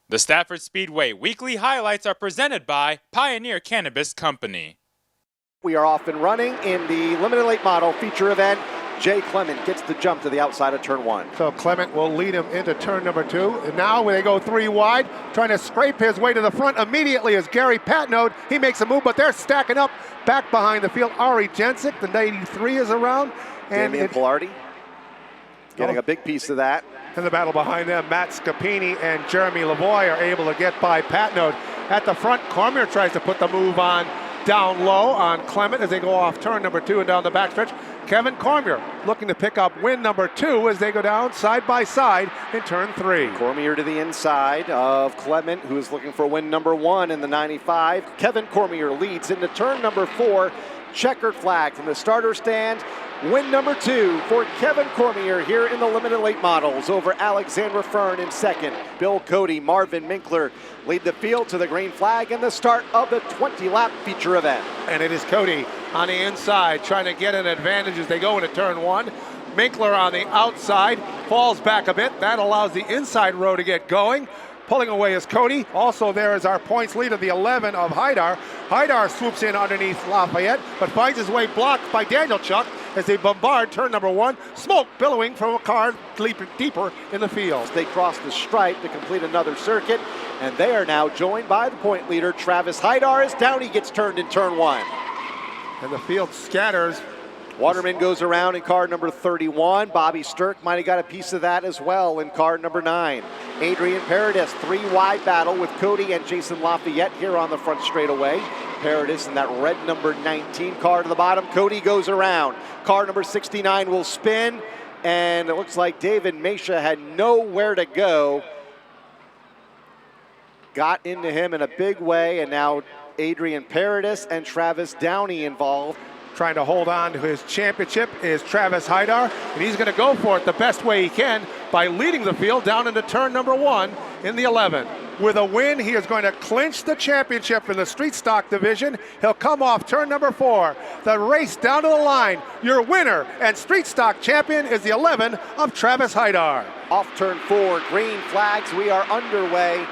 The Stafford Speedway weekly highlights are presented by Pioneer Cannabis Company. We are off and running in the limited late model feature event. Jay Clement gets the jump to the outside of turn one. So Clement will lead him into turn number two. And now when they go three wide, trying to scrape his way to the front immediately is Gary Patnode. He makes a move, but they're stacking up back behind the field. Ari Jensic, the 93 is around. And Damian Pilardi getting a big piece of that. In the battle behind them, Matt Scapini and Jeremy Lavoie are able to get by Patnode. At the front, Cormier tries to put the move on down low on Clement as they go off turn number two and down the backstretch. Kevin Cormier looking to pick up win number two as they go down side by side in turn three. Cormier to the inside of Clement, who is looking for win number one in the 95. Kevin Cormier leads into turn number four. Checkered flag from the starter stand. Win number two for Kevin Cormier here in the limited late models over Alexandra Fern in second. Bill Cody, Marvin Minkler lead the field to the green flag and the start of the 20-lap feature event. And it is Cody on the inside trying to get an advantage as they go into turn one. Minkler on the outside falls back a bit. That allows the inside row to get going. Pulling away is Cody. Also there is our points leader, the 11 of Haidar. Haidar swoops in underneath Lafayette, but finds his way blocked by Daniel Chuck as they bombard turn number one. Smoke billowing from a car leaping deeper in the field. They cross the stripe to complete another circuit, and they are now joined by the point leader, Travis Haidar, as Downey gets turned in turn one. And the field scatters. Waterman goes around in car number 31. Bobby Stirk might have got a piece of that as well in car number 9. Adrian Paradis, three wide battle with Cody and Jason Lafayette here on the front straightaway. Paradis in that red number 19 car to the bottom. Cody goes around. Car number 69 will spin, and it looks like David Mesha had nowhere to go. Got into him in a big way, and now Adrian Paradis and Travis Downey involved. Trying to hold on to his championship is Travis Haidar, and he's going to go for it the best way he can by leading the field down into turn number one in the 11. With a win, he is going to clinch the championship in the street stock division. He'll come off turn number four. The race down to the line. Your winner and street stock champion is the 11 of Travis Haidar. Off turn four, green flags, we are underway.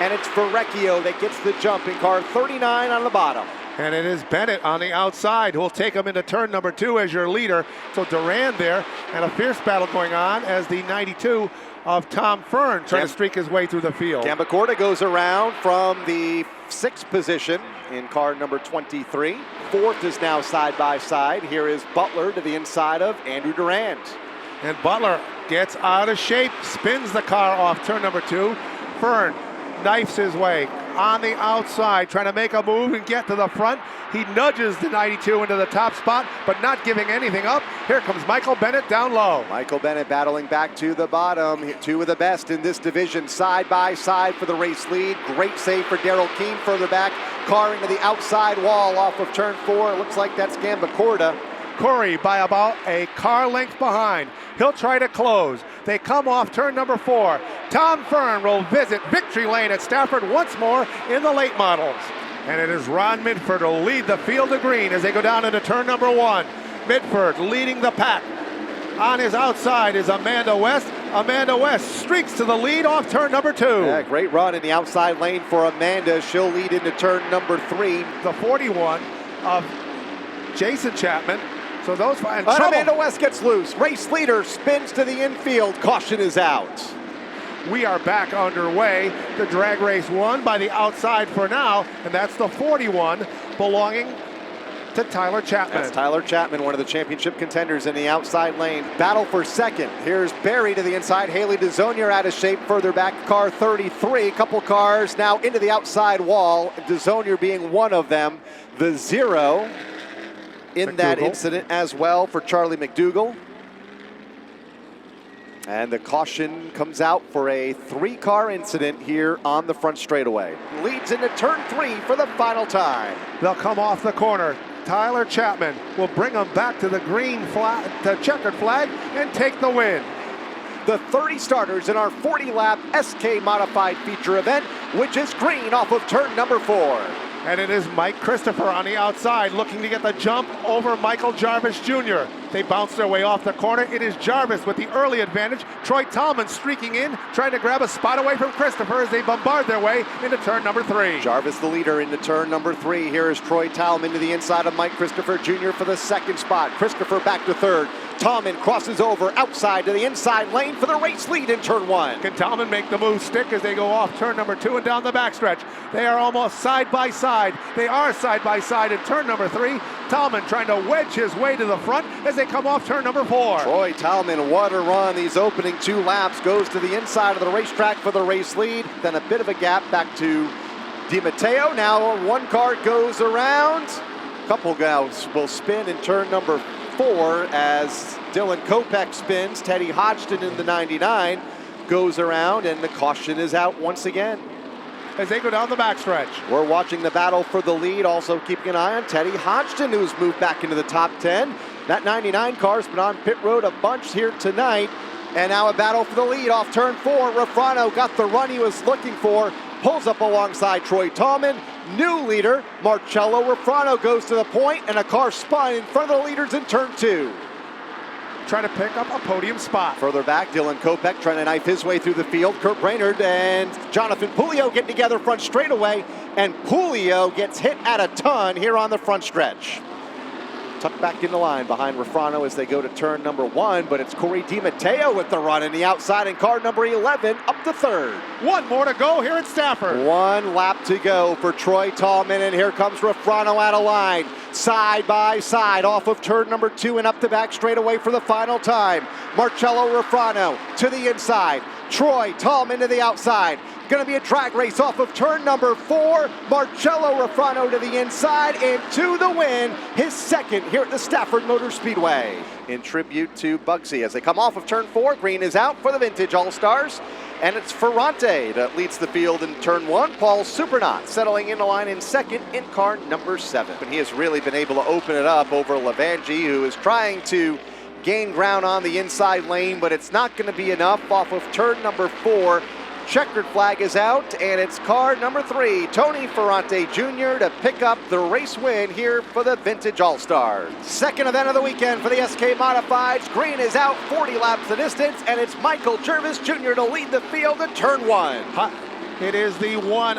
And it's Verrecchio that gets the jump in car 39 on the bottom. And it is Bennett on the outside who will take him into turn number two as your leader. So Duran there, and a fierce battle going on as the 92 of Tom Fern trying to streak his way through the field. Gambacorta goes around from the sixth position in car number 23. Fourth is now side by side. Here is Butler to the inside of Andrew Durand. And Butler gets out of shape, spins the car off turn number two. Fern knifes his way on the outside, trying to make a move and get to the front. He nudges the 92 into the top spot, but not giving anything up. Here comes Michael Bennett down low. Michael Bennett battling back to the bottom. Two of the best in this division, side by side for the race lead. Great save for Daryl Keene further back. Car into the outside wall off of turn four. It looks like that's Gambacorta. Corey by about a car length behind. He'll try to close. They come off turn number four. Tom Fern will visit victory lane at Stafford once more in the late models. And it is Ron Midford who will lead the field to green as they go down into turn number one. Midford leading the pack. On his outside is Amanda West. Amanda West streaks to the lead off turn number two. Yeah, great run in the outside lane for Amanda. She'll lead into turn number three. The 41 of Jason Chapman. So those find trouble. Amanda West gets loose. Race leader spins to the infield. Caution is out. We are back underway. The drag race won by the outside for now, and that's the 41 belonging to Tyler Chapman. That's Tyler Chapman, one of the championship contenders in the outside lane. Battle for second. Here's Barry to the inside. Haley DeZonier out of shape further back. Car 33. Couple cars now into the outside wall. DeZonier being one of them. The 0 in that incident as well for Charlie McDougall. And the caution comes out for a three-car incident here on the front straightaway. Leads into turn three for the final time. They'll come off the corner. Tyler Chapman will bring them back to the green flag, the checkered flag, and take the win. The 30 starters in our 40-lap SK modified feature event, which is green off of turn number four. And it is Mike Christopher on the outside looking to get the jump over Michael Jarvis Jr. They bounce their way off the corner. It is Jarvis with the early advantage. Troy Tallman streaking in, trying to grab a spot away from Christopher as they bombard their way into turn number 3. Jarvis the leader into turn number 3. Here is Troy Tallman to the inside of Mike Christopher Jr. for the second spot. Christopher back to third. Tallman crosses over outside to the inside lane for the race lead in turn 1. Can Tallman make the move stick as they go off turn number 2 and down the backstretch? They are almost side by side. They are side by side in turn number 3. Tallman trying to wedge his way to the front as they come off turn number 4. Troy Tallman, what a run. These opening 2 laps, goes to the inside of the racetrack for the race lead. Then a bit of a gap back to DiMatteo. Now one car goes around. A couple guys will spin in turn number 4 as Dylan Kopech spins. Teddy Hodgson in the 99 goes around, and the caution is out once again. As they go down the backstretch. We're watching the battle for the lead, also keeping an eye on Teddy Hodgson, who's moved back into the top 10. That 99 car's been on pit road a bunch here tonight. And now a battle for the lead off turn 4. Rafrano got the run he was looking for, pulls up alongside Troy Tallman. New leader, Marcello Rafrano, goes to the point, and a car spun in front of the leaders in turn 2. Trying to pick up a podium spot. Further back, Dylan Kopech trying to knife his way through the field. Kurt Brainerd and Jonathan Pulio getting together front straightaway, and Pulio gets hit at a ton here on the front stretch. Tucked back in the line behind Rafrano as they go to turn number 1, but it's Corey DiMatteo with the run in the outside in car number 11 up to third. One more to go here at Stafford. 1 lap to go for Troy Tallman, and here comes Rafrano out of line. Side by side off of turn number 2 and up the back straightaway for the final time. Marcello Rafrano to the inside. Troy Tallman to the outside. Going to be a drag race off of turn number 4. Marcello Rafrano to the inside and to the win, his second here at the Stafford Motor Speedway. In tribute to Bugsy as they come off of turn 4, green is out for the Vintage All-Stars. And it's Ferrante that leads the field in turn 1. Paul Supernaut settling in the line in second in car number 7. And he has really been able to open it up over Lavangi, who is trying to gain ground on the inside lane, but it's not going to be enough off of turn number 4. Checkered flag is out, and it's car number 3, Tony Ferrante Jr. to pick up the race win here for the Vintage All-Stars. Second event of the weekend for the SK Modifieds. Green is out, 40 laps the distance, and it's Michael Jarvis Jr. to lead the field in turn 1. It is the one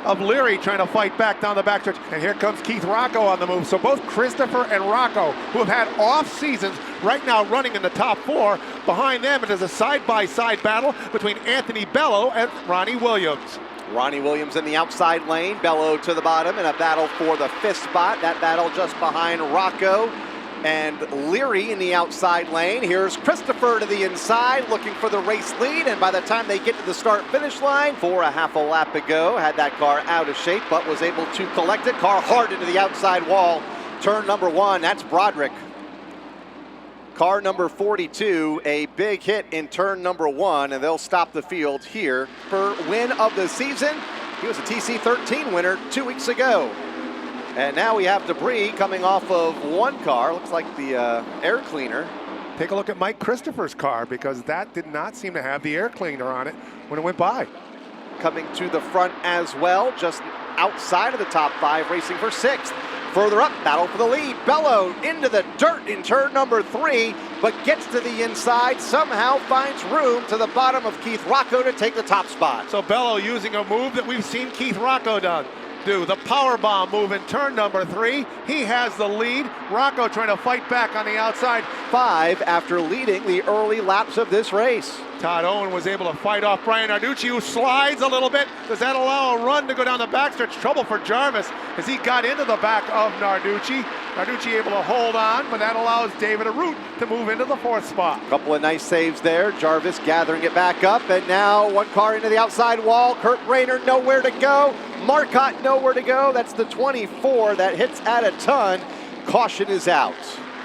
of Leary trying to fight back down the backstretch. And here comes Keith Rocco on the move. So both Christopher and Rocco, who have had off seasons, right now running in the top 4. Behind them, it is a side-by-side battle between Anthony Bello and Ronnie Williams. Ronnie Williams in the outside lane, Bello to the bottom in a battle for the 5th spot. That battle just behind Rocco and Leary in the outside lane. Here's Christopher to the inside looking for the race lead, and by the time they get to the start-finish line, 4.5 lap ago, had that car out of shape but was able to collect it. Car hard into the outside wall. Turn number 1, that's Broderick. Car number 42, a big hit in turn number 1, and they'll stop the field here for win of the season. He was a TC13 winner 2 weeks ago. And now we have debris coming off of one car. Looks like the air cleaner. Take a look at Mike Christopher's car, because that did not seem to have the air cleaner on it when it went by. Coming to the front as well, just outside of the top 5, racing for 6th. Further up, battle for the lead. Bello into the dirt in turn number 3, but gets to the inside, somehow finds room to the bottom of Keith Rocco to take the top spot. So Bello using a move that we've seen Keith Rocco do, the power bomb move in turn number 3. He has the lead. Rocco trying to fight back on the outside. 5 after leading the early laps of this race. Todd Owen was able to fight off Brian Narducci, who slides a little bit. Does that allow a run to go down the backstretch? Trouble for Jarvis as he got into the back of Narducci. Narducci able to hold on, but that allows David Arute to move into the 4th spot. Couple of nice saves there. Jarvis gathering it back up, and now one car into the outside wall. Kurt Brainerd nowhere to go. Marcotte nowhere to go. That's the 24 that hits at a ton. Caution is out.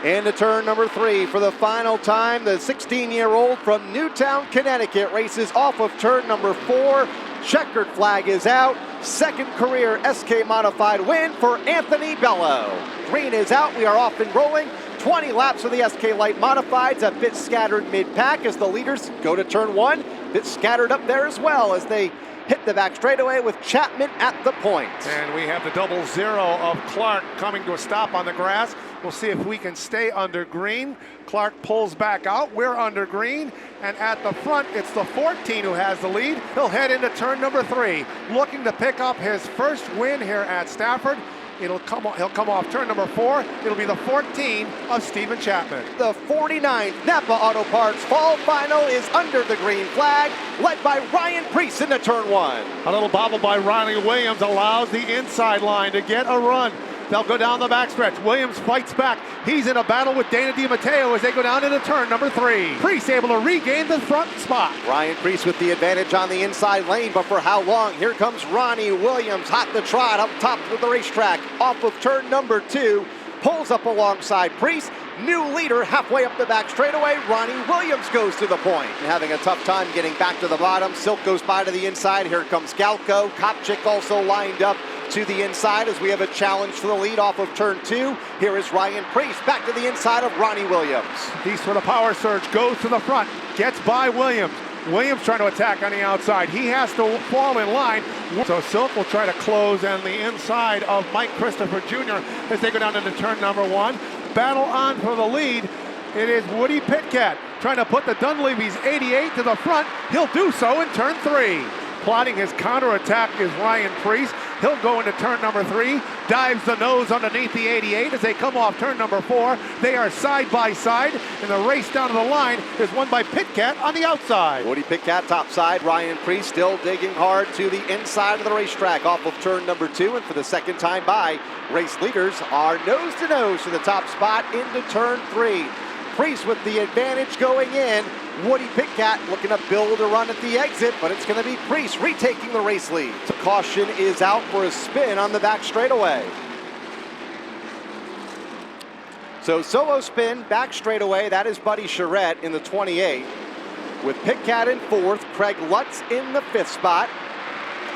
Into turn number 3 for the final time. The 16-year-old from Newtown, Connecticut races off of turn number 4. Checkered flag is out. Second career SK Modified win for Anthony Bello. Green is out. We are off and rolling. 20 laps for the SK Light Modifieds, a bit scattered mid-pack as the leaders go to turn 1. bit scattered up there as well as they hit the back straightaway with Chapman at the point. And we have the 0-0 of Clark coming to a stop on the grass. We'll see if we can stay under green. Clark pulls back out. We're under green. And at the front, it's the 14 who has the lead. He'll head into turn number 3, looking to pick up his first win here at Stafford. He'll come off turn number 4. It'll be the 14 of Stephen Chapman. The 49th Napa Auto Parts Fall Final is under the green flag, led by Ryan Priest into turn 1. A little bobble by Ronnie Williams allows the inside line to get a run. They'll go down the backstretch. Williams fights back. He's in a battle with Dana DiMatteo as they go down into turn number 3. Priest able to regain the front spot. Ryan Priest with the advantage on the inside lane, but for how long? Here comes Ronnie Williams, hot to trot up top of the racetrack, off of turn number 2, pulls up alongside Priest. New leader halfway up the back straightaway. Ronnie Williams goes to the point. And having a tough time getting back to the bottom. Silk goes by to the inside. Here comes Galko. Kopchik also lined up to the inside as we have a challenge for the lead off of turn 2. Here is Ryan Priest back to the inside of Ronnie Williams. He's for the power surge, goes to the front, gets by Williams. Williams trying to attack on the outside. He has to fall in line. So Silk will try to close on the inside of Mike Christopher Jr. as they go down into turn number 1. Battle on for the lead. It is Woody Pitcat trying to put the Dunleavy's 88 to the front. He'll do so in turn 3. Plotting his counterattack is Ryan Priest. He'll go into turn number 3, dives the nose underneath the 88 as they come off turn number 4. They are side by side, and the race down to the line is won by Pitcat on the outside. Woody Pitcat topside, Ryan Priest still digging hard to the inside of the racetrack off of turn number 2, and for the second time by, race leaders are nose to nose to the top spot into turn 3. Priest with the advantage going in. Woody Pitcat looking to build a run at the exit, but it's going to be Priest retaking the race lead. So caution is out for a spin on the back straightaway. So solo spin, back straightaway. That is Buddy Charette in the 28. With Pitcat in 4th, Craig Lutz in the 5th spot.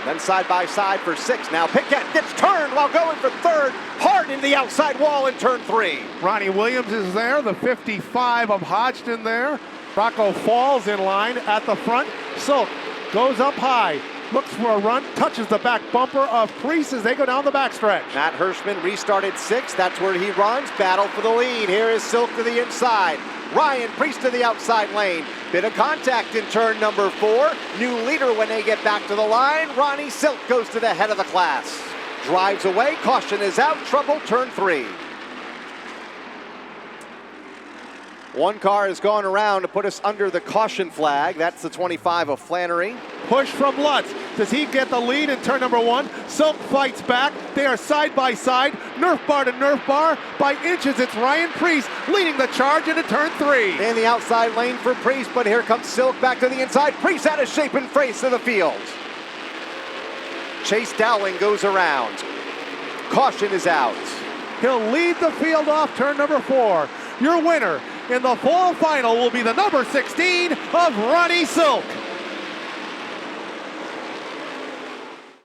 Then side by side for 6. Now Pitcat gets turned while going for 3rd. Hard into the outside wall in turn 3. Ronnie Williams is there, the 55 of Hodgson there. Rocco falls in line at the front. Silk goes up high, looks for a run, touches the back bumper of Priest as they go down the backstretch. Matt Hirschman restarted 6th. That's where he runs. Battle for the lead. Here is Silk to the inside. Ryan Priest to the outside lane. Bit of contact in turn number 4. New leader when they get back to the line. Ronnie Silk goes to the head of the class. Drives away. Caution is out. Trouble turn 3. One car has gone around to put us under the caution flag. That's the 25 of Flannery. Push from Lutz. Does he get the lead in turn number 1? Silk fights back. They are side by side. Nerf bar to Nerf bar. By inches, it's Ryan Priest leading the charge into turn 3. In the outside lane for Priest, but here comes Silk back to the inside. Priest out of shape and face of the field. Chase Dowling goes around. Caution is out. He'll lead the field off turn number 4. Your winner in the fall final will be the number 16 of Ronnie Silk.